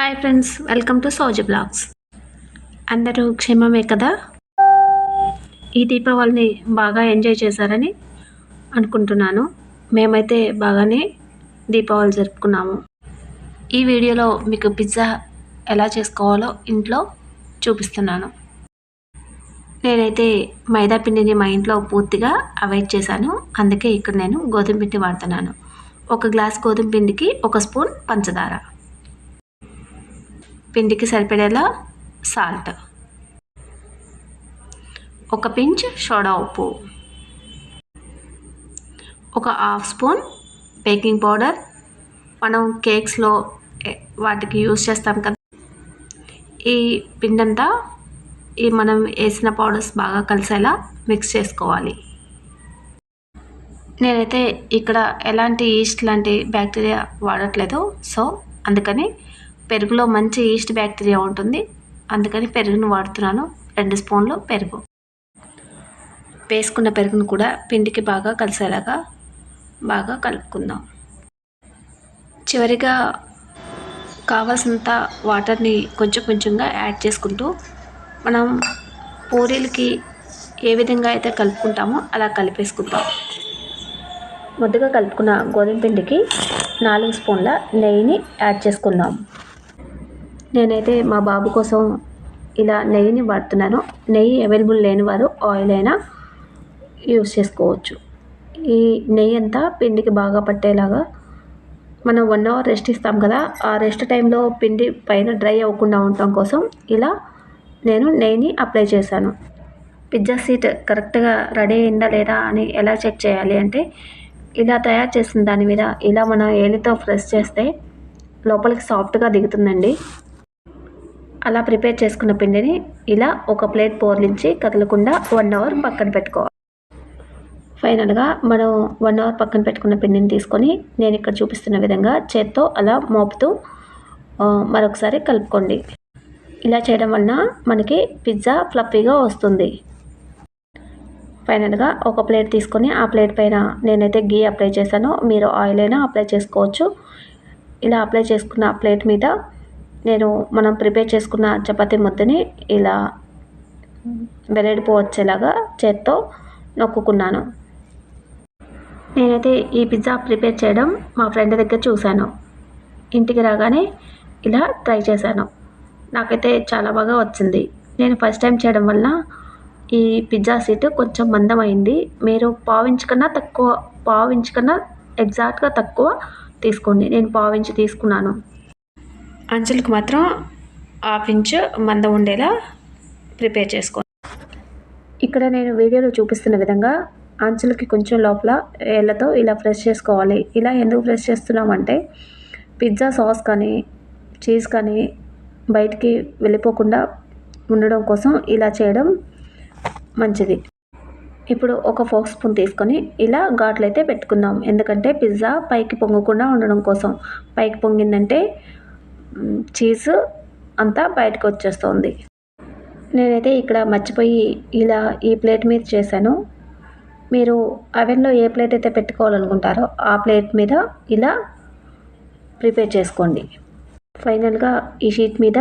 Hi friends, welcome to Sowji blogs. అందరూ క్షేమమే కదా? ఈ దీపావళిని బాగా ఎంజాయ్ చేశారని అనుకుంటున్నాను. మేమైతే బాగానే దీపావళి జరుపుకున్నాము. ఈ వీడియోలో మీకు పిజ్జా ఎలా చేసుకోవాలో ఇంట్లో చూపిస్తున్నాను. నేనైతే మైదా పిండిని మా ఇంట్లో పూర్తిగా అవాయిడ్ చేశాను. అందుకే ఇక్కడ నేను గోధుమ పిండి వాడుతున్నాను. 1 గ్లాస్ గోధుమ పిండికి 1 స్పూన్ పంచదార, పిండికి సరిపడేలా సాల్ట్, 1 పించ్ సోడా ఉప్పు, 1 హాఫ్ స్పూన్ బేకింగ్ పౌడర్. మనం కేక్స్లో వాటికి యూస్ చేస్తాం కదా. ఈ పిండంతా మనం వేసిన పౌడర్స్ బాగా కలిసేలా మిక్స్ చేసుకోవాలి. నేనైతే ఇక్కడ ఎలాంటి ఈస్ట్ లాంటి బ్యాక్టీరియా వాడట్లేదు. సో అందుకని పెరుగులో మంచి ఈస్ట్ బ్యాక్టీరియా ఉంటుంది. అందుకని పెరుగును వాడుతున్నాను. 2 స్పూన్లు పెరుగు వేసుకున్న పెరుగును కూడా పిండికి బాగా కలిసేలాగా బాగా కలుపుకుందాం. చివరిగా కావాల్సినంత వాటర్ని కొంచెం కొంచెంగా యాడ్ చేసుకుంటూ మనం పూరీలకి ఏ విధంగా అయితే కలుపుకుంటామో అలా కలిపేసుకుందాం. ముద్దగా కలుపుకున్న గోధుమ పిండికి 4 స్పూన్ల నెయ్యిని యాడ్ చేసుకుందాం. నేనైతే మా బాబు కోసం ఇలా నెయ్యిని వాడుతున్నాను. నెయ్యి అవైలబుల్ లేని వారు ఆయిల్ అయినా యూస్ చేసుకోవచ్చు. ఈ నెయ్యి అంతా పిండికి బాగా పట్టేలాగా మనం 1 అవర్ రెస్ట్ ఇస్తాం కదా. ఆ రెస్ట్ టైంలో పిండి పైన డ్రై అవ్వకుండా ఉండటం కోసం ఇలా నేను నెయ్యిని అప్లై చేశాను. పిజ్జా షీట్ కరెక్ట్గా రెడీ అయిందా లేదా అని ఎలా చెక్ చేయాలి అంటే, ఇలా తయారు చేసిన దాని మీద ఇలా మనం ఏలితో ప్రెస్ చేస్తే లోపలికి సాఫ్ట్గా దిగుతుందండి. అలా ప్రిపేర్ చేసుకున్న పిండిని ఇలా ఒక ప్లేట్ పోర్లించి కదలకుండా 1 అవర్ పక్కన పెట్టుకోవాలి. ఫైనల్గా మనం 1 అవర్ పక్కన పెట్టుకున్న పిండిని తీసుకొని నేను ఇక్కడ చూపిస్తున్న విధంగా చేత్తో అలా మోపుతూ మరొకసారి కలుపుకోండి. ఇలా చేయడం వలన మనకి పిజ్జా ఫ్లఫీగా వస్తుంది. ఫైనల్గా ఒక ప్లేట్ తీసుకొని ఆ ప్లేట్ పైన నేనైతే గీ అప్లై చేశాను. మీరు ఆయిల్ అయినా అప్లై చేసుకోవచ్చు. ఇలా అప్లై చేసుకున్న ప్లేట్ మీద మనం ప్రిపేర్ చేసుకున్న చపాతీ ముద్దని ఇలా వెడల్పు వచ్చేలాగా చేత్తో నొక్కుకున్నాను. నేనైతే ఈ పిజ్జా ప్రిపేర్ చేయడం మా ఫ్రెండ్ దగ్గర చూశాను. ఇంటికి రాగానే ఇలా ట్రై చేశాను. నాకైతే చాలా బాగా వచ్చింది. నేను ఫస్ట్ టైం చేయడం వల్ల ఈ పిజ్జా షీట్ కొంచెం మందమైంది. మీరు పావు ఇంచ్ కన్నా ఎగ్జాక్ట్గా తక్కువ తీసుకోండి. నేను పావు ఇంచ్ తీసుకున్నాను. అంచులకు మాత్రం 1/2 ఇంచ్ మందం ఉండేలా ప్రిపేర్ చేసుకోండి. ఇక్కడ నేను వీడియోలో చూపిస్తున్న విధంగా అంచులకి కొంచెం లోపల ఏళ్ళతో ఇలా ప్రెస్ చేసుకోవాలి. ఇలా ఎందుకు ప్రెస్ చేస్తున్నామంటే పిజ్జా సాస్ కానీ చీజ్ కానీ బయటికి వెళ్ళిపోకుండా ఉండడం కోసం ఇలా చేయడం మంచిది. ఇప్పుడు ఒక ఫోర్క్ స్పూన్ తీసుకొని ఇలా ఘాట్లు అయితే పెట్టుకుందాం. ఎందుకంటే పిజ్జా పైకి పొంగకుండా ఉండడం కోసం. పైకి పొంగిందంటే చీజ్ అంతా బయటకు వచ్చేస్తుంది. నేనైతే ఇక్కడ మర్చిపోయి ఇలా ఈ ప్లేట్ మీద చేశాను. మీరు అవెన్లో ఏ ప్లేట్ అయితే పెట్టుకోవాలనుకుంటారో ఆ ప్లేట్ మీద ఇలా ప్రిపేర్ చేసుకోండి. ఫైనల్గా ఈ షీట్ మీద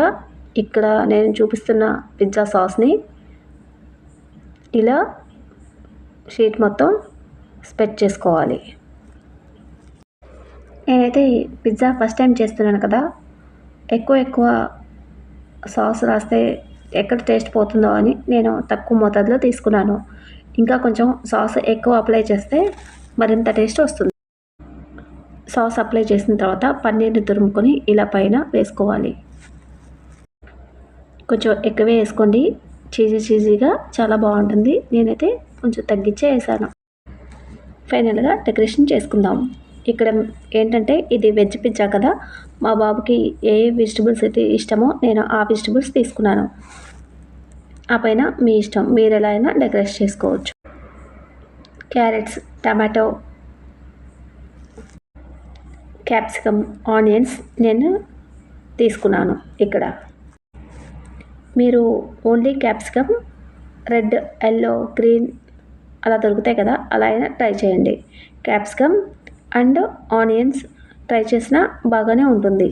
ఇక్కడ నేను చూపిస్తున్న పిజ్జా సాస్ని ఇలా షీట్ మొత్తం స్ప్రెడ్ చేసుకోవాలి. నేనైతే పిజ్జా ఫస్ట్ టైం చేస్తున్నాను కదా, ఎక్కువ సాస్ రాస్తే ఎక్కడ టేస్ట్ పోతుందో అని నేను తక్కువ మోతాదులో తీసుకున్నాను. ఇంకా కొంచెం సాస్ ఎక్కువ అప్లై చేస్తే మరింత టేస్ట్ వస్తుంది. సాస్ అప్లై చేసిన తర్వాత పన్నీర్ని తురుముకొని ఇలా పైన వేసుకోవాలి. కొంచెం ఎక్కువే వేసుకోండి. చీజీగా చాలా బాగుంటుంది. నేనైతే కొంచెం తగ్గించే వేసాను. ఫైనల్గా డెకరేషన్ చేసుకుందాం. ఇక్కడ ఏంటంటే ఇది వెజ్ పిజ్జా కదా, మా బాబుకి ఏ వెజిటబుల్స్ అయితే ఇష్టమో నేను ఆ వెజిటబుల్స్ తీసుకున్నాను. ఆ పైన మీ ఇష్టం, మీరు ఎలా అయినా డెకరేట్ చేసుకోవచ్చు. క్యారెట్స్, టమాటో, క్యాప్సికమ్, ఆనియన్స్ నేను తీసుకున్నాను. ఇక్కడ మీరు only capsicum red, yellow, green అలా దొరుకుతాయి కదా, అలా అయినా ట్రై చేయండి. క్యాప్సికమ్ అండ్ ఆనియన్స్ ట్రై చేసినా బాగానే ఉంటుంది.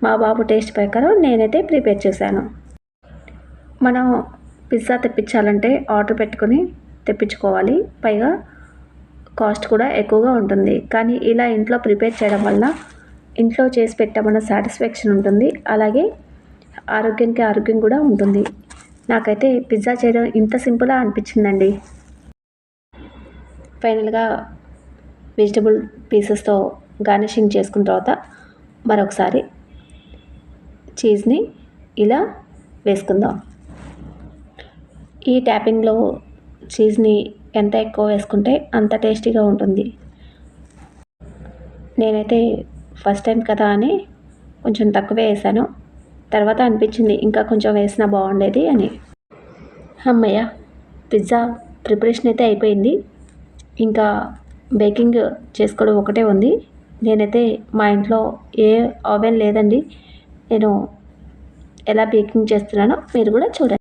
మా బాబు టేస్ట్ ప్రకారం నేనైతే ప్రిపేర్ చేశాను. మనం పిజ్జా తెప్పించాలంటే ఆర్డర్ పెట్టుకొని తెప్పించుకోవాలి. పైగా కాస్ట్ కూడా ఎక్కువగా ఉంటుంది. కానీ ఇలా ఇంట్లో ప్రిపేర్ చేయడం వల్ల ఇంట్లో చేసి పెట్టామన్న సాటిస్ఫాక్షన్ ఉంటుంది. అలాగే ఆరోగ్యం కూడా ఉంటుంది. నాకైతే పిజ్జా చేయడం ఇంత సింపుల్గా అనిపించిందండి. ఫైనల్గా వెజిటబుల్ పీసెస్తో గార్నిషింగ్ చేసుకున్న తర్వాత మరొకసారి చీజ్ని ఇలా వేసుకుందాం. ఈ ట్యాపింగ్లో చీజ్ని ఎంత ఎక్కువ వేసుకుంటే అంత టేస్టీగా ఉంటుంది. నేనైతే ఫస్ట్ టైం కదా అని కొంచెం తక్కువే వేసాను. తర్వాత అనిపించింది ఇంకా కొంచెం వేసినా బాగుండేది అని. అమ్మయ్య, పిజ్జా ప్రిపరేషన్ అయితే అయిపోయింది. ఇంకా బేకింగ్ చేసుకోవడం ఒకటే ఉంది. నేనైతే మా ఇంట్లో ఏ ఓవెన్ లేదండి. నేను ఎలా బేకింగ్ చేస్తున్నానో మీరు కూడా చూడండి.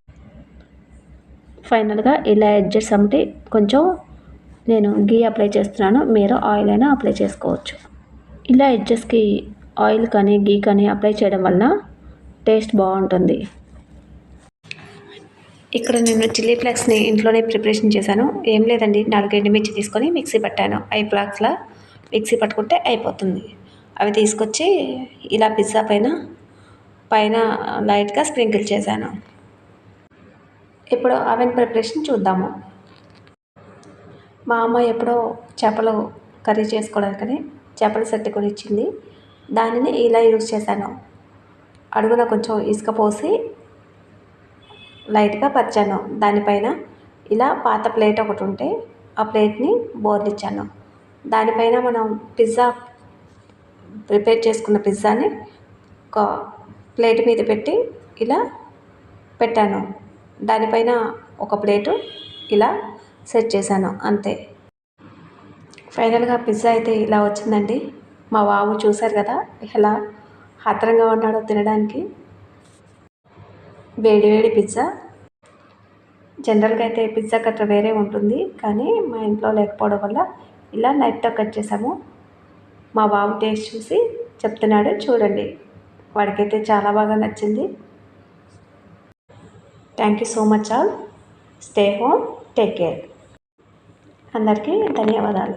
ఫైనల్గా ఇలా ఎడ్జెస్ అమ్మటి కొంచెం నేను గీ అప్లై చేస్తున్నాను. మీరు ఆయిల్ అయినా అప్లై చేసుకోవచ్చు. ఇలా ఎడ్జెస్కి ఆయిల్ కానీ గీ కానీ అప్లై చేయడం వలన టేస్ట్ బాగుంటుంది. ఇక్కడ నేను చిల్లీ ఫ్లేక్స్ని ఇంట్లోనే ప్రిపరేషన్ చేశాను. ఏం లేదండి, 4 ఎండుమిర్చి తీసుకొని మిక్సీ పట్టాను. 5 ఫ్లాక్స్లా మిక్సీ పట్టుకుంటే అయిపోతుంది. అవి తీసుకొచ్చి ఇలా పిజ్జా పైన లైట్గా స్ప్రింకిల్ చేశాను. ఇప్పుడు అవెన్ ప్రిపరేషన్ చూద్దాము. మా అమ్మ ఎప్పుడో చేపలు కర్రీ చేసుకోవడానికని చేపల సెట్ కొని ఇచ్చింది. దానిని ఇలా యూజ్ చేశాను. అడుగున కొంచెం ఇసుక పోసి లైట్గా పరిచాను. దానిపైన ఇలా పాత ప్లేట్ ఒకటి ఉంటే ఆ ప్లేట్ని బోర్లిచ్చాను. దానిపైన మనం ప్రిపేర్ చేసుకున్న పిజ్జాని ఒక ప్లేట్ మీద పెట్టి ఇలా పెట్టాను. దానిపైన ఒక ప్లేటు ఇలా సెట్ చేశాను, అంతే. ఫైనల్గా పిజ్జా అయితే ఇలా వచ్చిందండి. మా బాబు చూశారు కదా ఎలా ఆత్రంగా ఉన్నాడో తినడానికి. వేడి పిజ్జా. జనరల్గా అయితే పిజ్జా కట్టర్ వేరే ఉంటుంది, కానీ మా ఇంట్లో లేకపోవడం వల్ల ఇలా నైఫ్తో కట్ చేసాము. మా బాబు టేస్ట్ చూసి చెప్తున్నాడు, చూడండి. వాడికైతే చాలా బాగా నచ్చింది. Thank you so much all. Stay home, take care. అందరికీ ధన్యవాదాలు.